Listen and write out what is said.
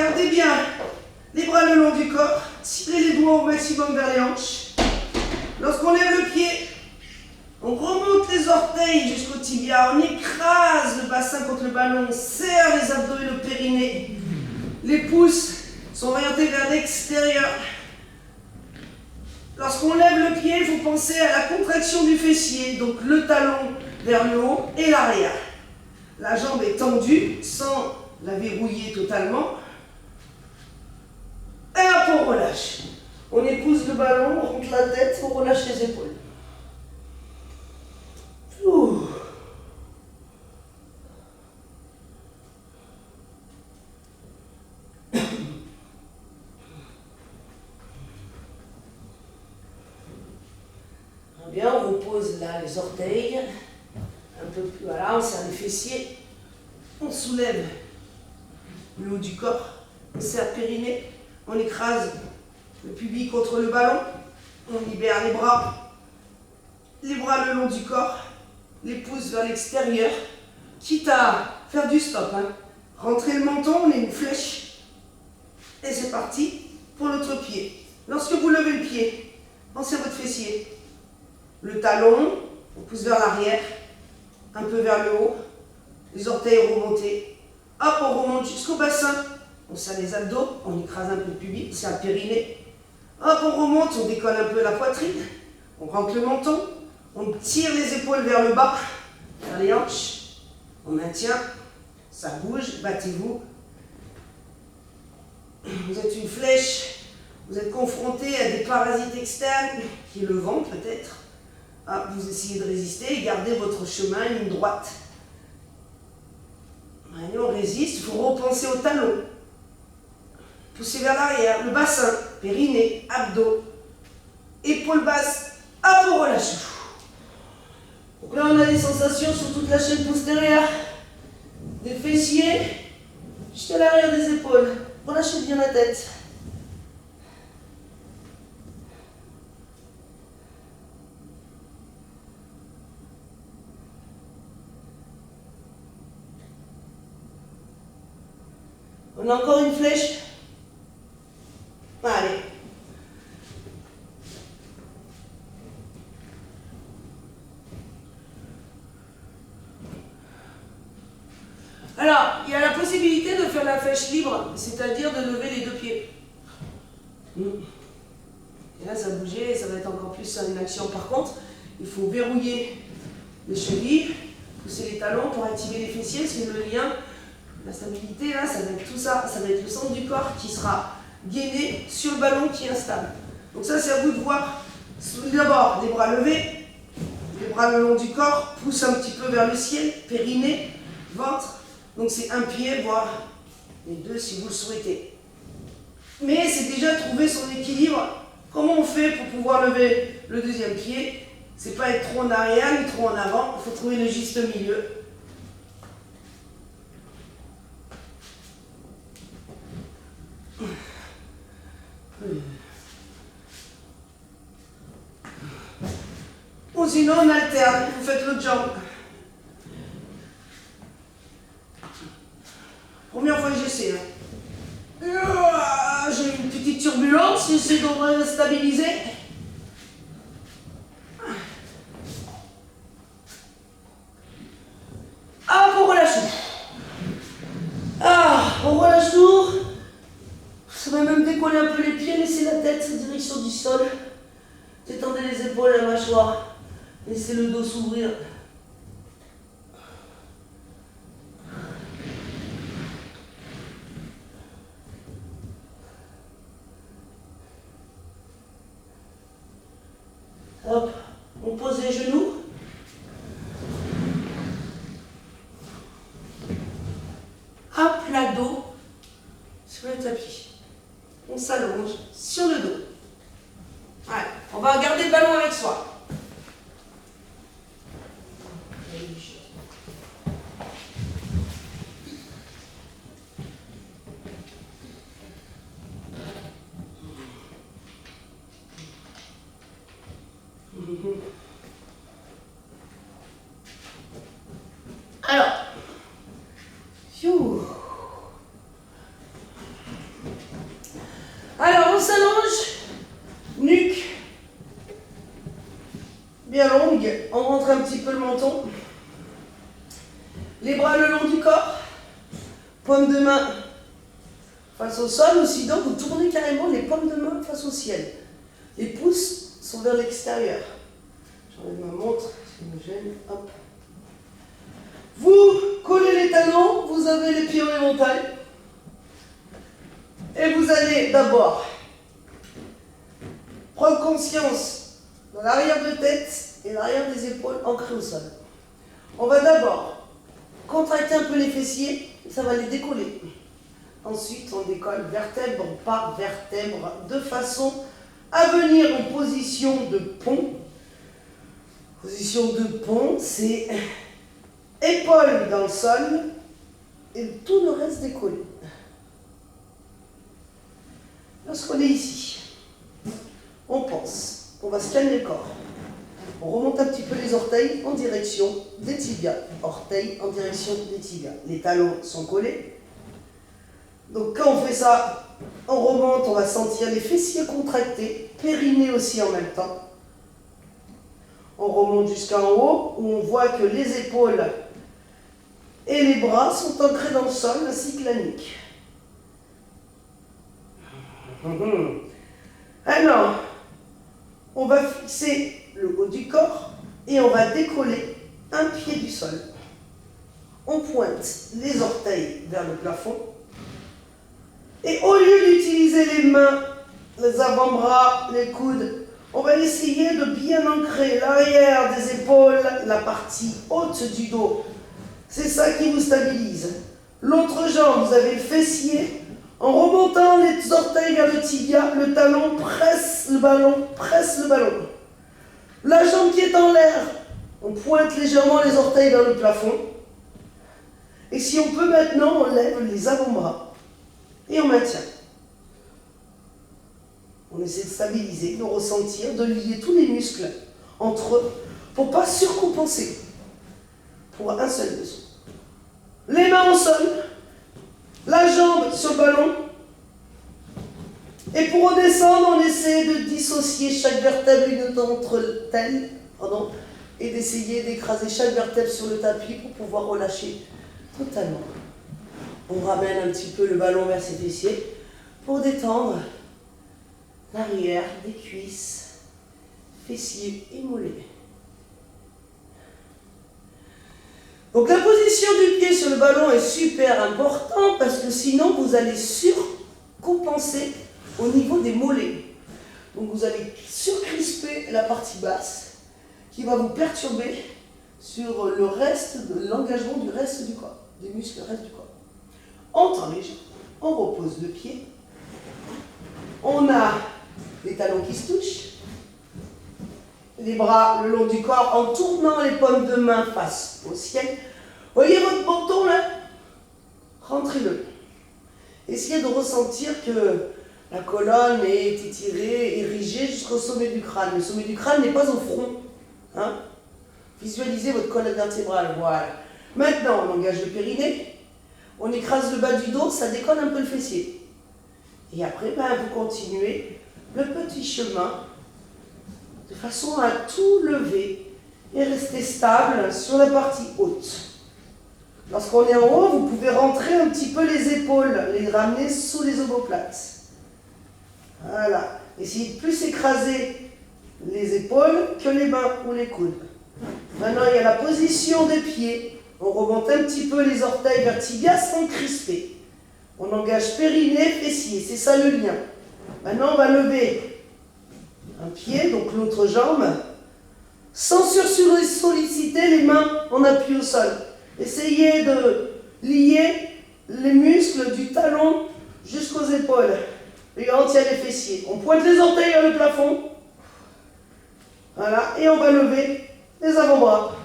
Gardez bien les bras le long du corps. Tirez les doigts au maximum vers les hanches. Lorsqu'on lève le pied, on remonte les orteils jusqu'au tibia. On écrase le bassin contre le ballon. On serre les abdos et le périnée. Les pouces sont orientés vers l'extérieur. Lorsqu'on lève le pied, il faut penser à la contraction du fessier. Donc le talon vers le haut et l'arrière. La jambe est tendue sans la verrouiller totalement. Et hop, on relâche. On épouse le ballon, on remonte la tête, on relâche les épaules. Ouh. Bien, on repose là les orteils. Un peu plus, voilà, on serre les fessiers. On soulève le haut du corps. On serre le périnée. On écrase le pubis contre le ballon. On libère les bras le long du corps. Les pouces vers l'extérieur. Quitte à faire du stop. Rentrer le menton, on est une flèche. Et c'est parti pour l'autre pied. Lorsque vous levez le pied, pensez à votre fessier. Le talon, on pousse vers l'arrière, un peu vers le haut, les orteils remontés. Hop, on remonte jusqu'au bassin. On serre les abdos, on écrase un peu le pubis, on serre le périnée. Hop, on remonte, on décolle un peu la poitrine. On rentre le menton, on tire les épaules vers le bas, vers les hanches. On maintient, ça bouge, battez-vous. Vous êtes une flèche, vous êtes confronté à des parasites externes, qui est le vent peut-être. Hop, vous essayez de résister et gardez votre chemin, ligne droite. Allez, on résiste, il faut repenser au talon. Poussez vers l'arrière, le bassin, périnée, abdos, épaules basses, hop, on relâche. Donc là, on a des sensations sur toute la chaîne postérieure, des fessiers, jusqu'à l'arrière des épaules. Relâchez bien la tête. On a encore une flèche. Allez. Alors, il y a la possibilité de faire la flèche libre, c'est-à-dire de lever les deux pieds. Et là, ça bougeait, ça va être encore plus une action. Par contre, il faut verrouiller les chevilles, pousser les talons pour activer les fessiers, parce que le lien, la stabilité, là, ça va être tout ça. Ça va être le centre du corps qui sera gainé sur le ballon qui est instable. Donc ça, c'est à vous de voir. D'abord, les bras levés, les bras le long du corps, pousse un petit peu vers le ciel, périnée, ventre. Donc c'est un pied, voire les deux si vous le souhaitez. Mais c'est déjà trouver son équilibre. Comment on fait pour pouvoir lever le deuxième pied? C'est pas être trop en arrière ni trop en avant. Il faut trouver le juste milieu. Ou sinon on alterne, vous faites l'autre jambe. Première fois que j'essaie. J'ai une petite turbulence, j'essaie de stabiliser. Ah, on relâche. Ah, on relâche tout. Ça va même décoller un peu les pieds, laissez la tête en direction du sol. Détendez les épaules, la mâchoire. Laissez le dos s'ouvrir. Hop, on pose les genoux. À plat dos sur le tapis. On s'allonge sur le dos. Allez, on va garder le ballon avec soi. Alors, Les bras le long du corps. Paume de main face au sol. Ou sinon, vous tournez carrément les paumes de main face au ciel. Les pouces sont vers l'extérieur. J'enlève ma montre, ça me gêne. Hop. Vous collez les talons, vous avez les pieds horizontaux. Et vous allez d'abord prendre conscience de l'arrière de tête et l'arrière des épaules ancrées au sol. On va d'abord contracter un peu les fessiers, ça va les décoller. Ensuite, on décolle vertèbre par vertèbre de façon à venir en position de pont. Position de pont, c'est épaules dans le sol et tout le reste décollé. Lorsqu'on est ici, on pense, on va scanner le corps. On remonte un petit peu les orteils en direction des tibias. Orteils en direction des tibias. Les talons sont collés. Donc quand on fait ça, on remonte, on va sentir les fessiers contractés, périnée aussi en même temps. On remonte jusqu'en haut, où on voit que les épaules et les bras sont ancrés dans le sol, ainsi que la nuque. Alors, on va fixer le haut du corps et on va décoller un pied du sol. On pointe les orteils vers le plafond et au lieu d'utiliser les mains, les avant-bras, les coudes, on va essayer de bien ancrer l'arrière des épaules, la partie haute du dos. C'est ça qui vous stabilise. L'autre jambe, vous avez le fessier. En remontant les orteils vers le tibia, le talon presse le ballon, La jambe qui est en l'air, on pointe légèrement les orteils vers le plafond. Et si on peut maintenant, on lève les avant-bras et on maintient. On essaie de stabiliser, de ressentir, de lier tous les muscles entre eux pour ne pas surcompenser pour un seul besoin. Les mains au sol, la jambe sur le ballon. Et pour redescendre, on essaie de dissocier chaque vertèbre l'une d'entre elles, et d'essayer d'écraser chaque vertèbre sur le tapis pour pouvoir relâcher totalement. On ramène un petit peu le ballon vers ses fessiers pour détendre l'arrière des cuisses, fessiers et mollets. Donc la position du pied sur le ballon est super importante parce que sinon vous allez surcompenser au niveau des mollets. Donc vous allez surcrisper la partie basse qui va vous perturber sur le reste de l'engagement du reste du corps, des muscles reste du corps. On tend les jambes, on repose le pied, on a les talons qui se touchent, les bras le long du corps en tournant les paumes de main face au ciel. Voyez votre menton là? Rentrez-le. Essayez de ressentir que la colonne est étirée, érigée jusqu'au sommet du crâne. Le sommet du crâne n'est pas au front. Visualisez votre colonne vertébrale. Voilà. Maintenant, on engage le périnée. On écrase le bas du dos, ça décolle un peu le fessier. Et après, vous continuez le petit chemin de façon à tout lever et rester stable sur la partie haute. Lorsqu'on est en haut, vous pouvez rentrer un petit peu les épaules, les ramener sous les omoplates. Voilà. Essayez de plus écraser les épaules que les mains ou les coudes. Maintenant, il y a la position des pieds. On remonte un petit peu les orteils vers tibia sans crisper. On engage périnée, fessier. C'est ça le lien. Maintenant, on va lever un pied, donc l'autre jambe, sans solliciter les mains en appui au sol. Essayez de lier les muscles du talon jusqu'aux épaules. Et on tient les fessiers. On pointe les orteils vers le plafond. Voilà. Et on va lever les avant-bras.